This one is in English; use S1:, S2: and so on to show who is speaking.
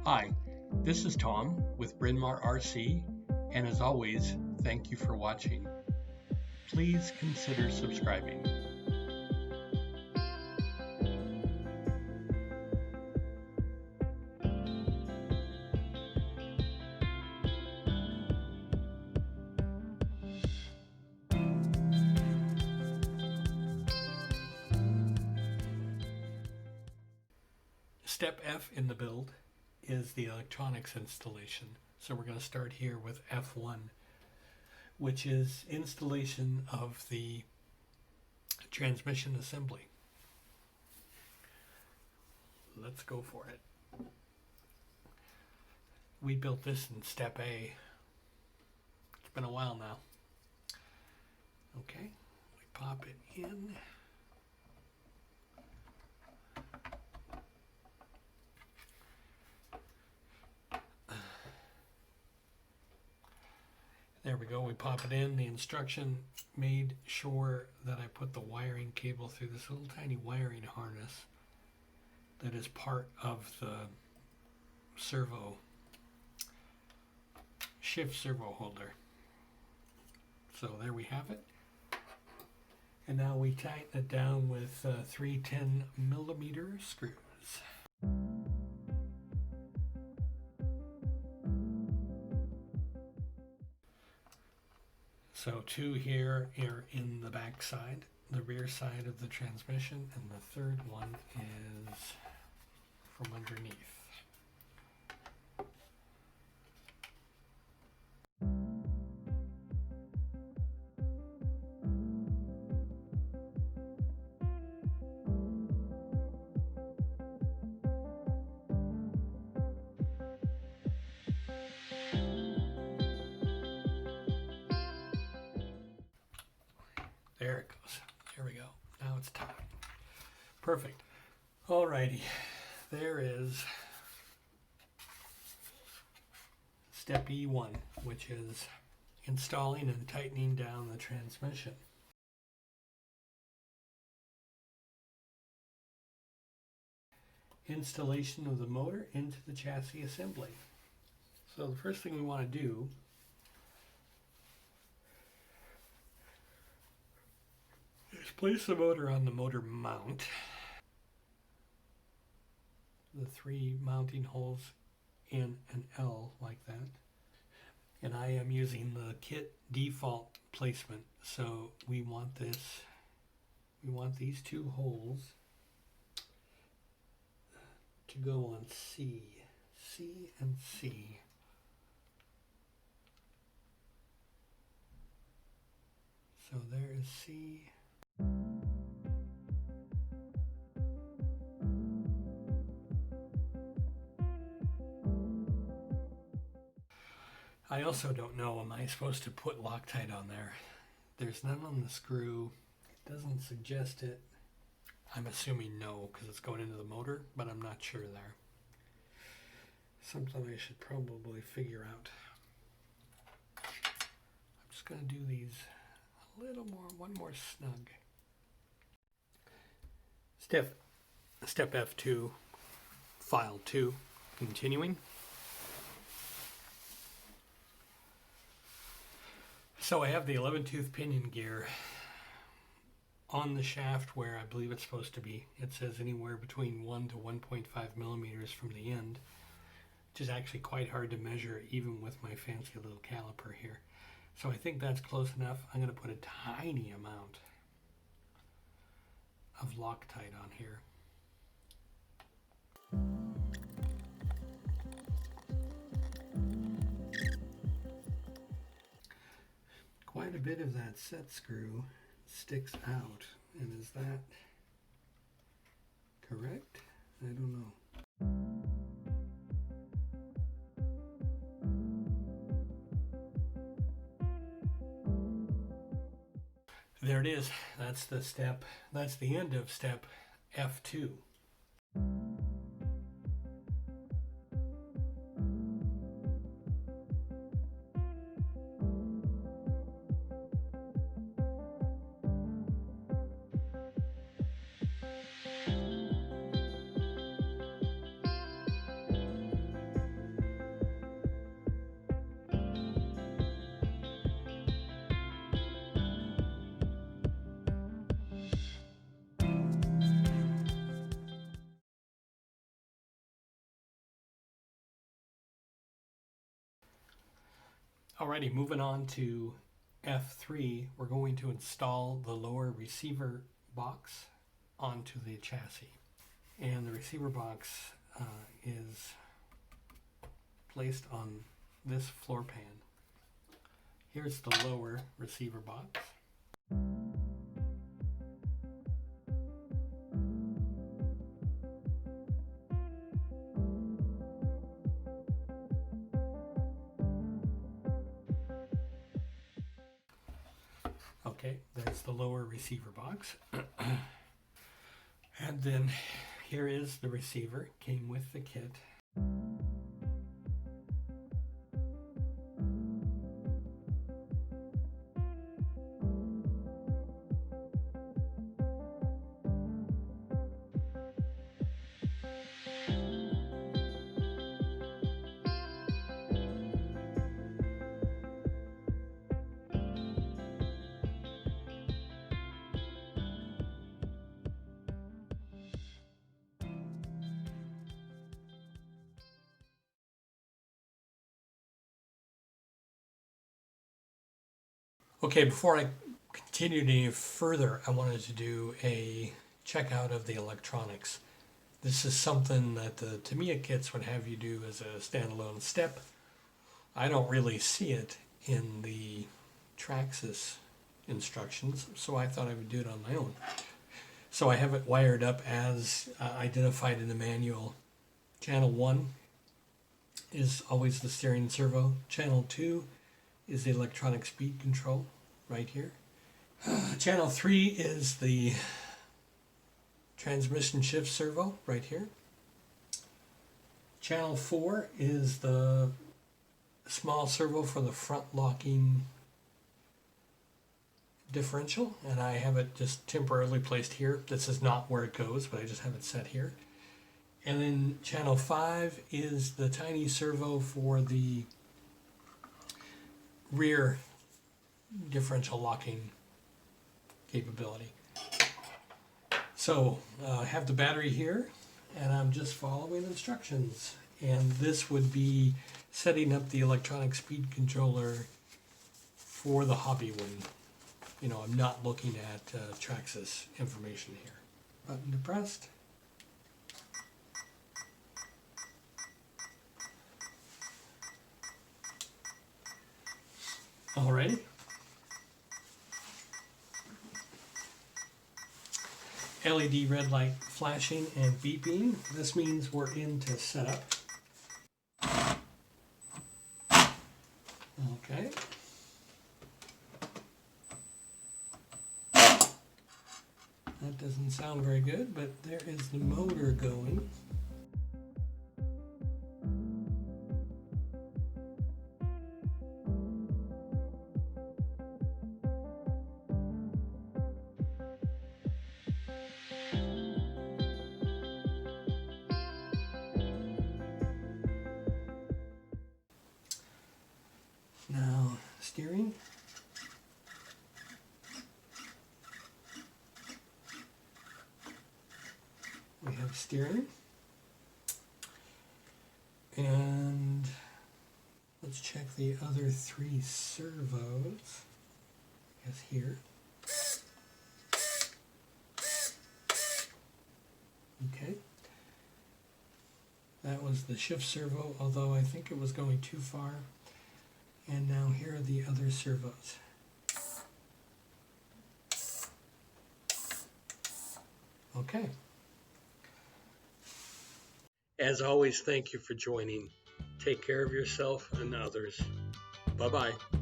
S1: Hi, this is Tom with Bryn Mawr RC, and as always, thank you for watching. Please consider subscribing. Step F in the build is the electronics installation. So we're going to start here with F1, which is installation of the transmission assembly. Let's go for it. We built this in Step A. It's been a while now. Okay, we pop it in. There we go, we pop it in. The instruction made sure that I put the wiring cable through this little tiny wiring harness that is part of the servo, shift servo holder. So there we have it. And now we tighten it down with 3 10mm screws. So 2 here are in the back side, the rear side of the transmission, and the third one is from underneath. There it goes. There we go. Now it's tight. Perfect. Alrighty. There is step E1, which is installing and tightening down the transmission. Installation of the motor into the chassis assembly. So the first thing we want to do is place the motor on the motor mount. The 3 mounting holes in an L like that. And I am using the kit default placement. So we want these 2 holes to go on C and C. So there is C. I also don't know, am I supposed to put Loctite on there? There's none on the screw. It doesn't suggest it. I'm assuming no, because it's going into the motor, but I'm not sure there. Something I should probably figure out. I'm just going to do these a little more, one more snug. Step F2, file 2, continuing. So I have the 11-tooth pinion gear on the shaft where I believe it's supposed to be. It says anywhere between 1 to 1.5 millimeters from the end, which is actually quite hard to measure even with my fancy little caliper here. So I think that's close enough. I'm going to put a tiny amount of Loctite on here. Quite a bit of that set screw sticks out, and is that correct? I don't know. There it is. That's the step. That's the end of step F2. Alrighty, moving on to F3, we're going to install the lower receiver box onto the chassis. And the receiver box is placed on this floor pan. Here's the lower receiver box. Okay, there's the lower receiver box. And then here is the receiver, came with the kit. Okay, before I continue any further, I wanted to do a checkout of the electronics. This is something that the Tamiya kits would have you do as a standalone step. I don't really see it in the Traxxas instructions, so I thought I would do it on my own. So I have it wired up as identified in the manual. Channel 1 is always the steering servo. Channel 2 is the electronic speed control right here. Channel 3 is the transmission shift servo right here. Channel 4 is the small servo for the front locking differential, and I have it just temporarily placed here. This is not where it goes, but I just have it set here. And then channel 5 is the tiny servo for the rear differential locking capability. So I have the battery here, and I'm just following instructions. And this would be setting up the electronic speed controller for the Hobbywing. You know, I'm not looking at Traxxas information here. Button depressed. Alrighty. LED red light flashing and beeping. This means we're into setup. Okay. That doesn't sound very good, but there is the motor going. Now, steering. We have steering. And let's check the other 3 servos. I guess here. Okay. That was the shift servo, although I think it was going too far. And now here are the other servos. Okay. As always, thank you for joining. Take care of yourself and others. Bye-bye.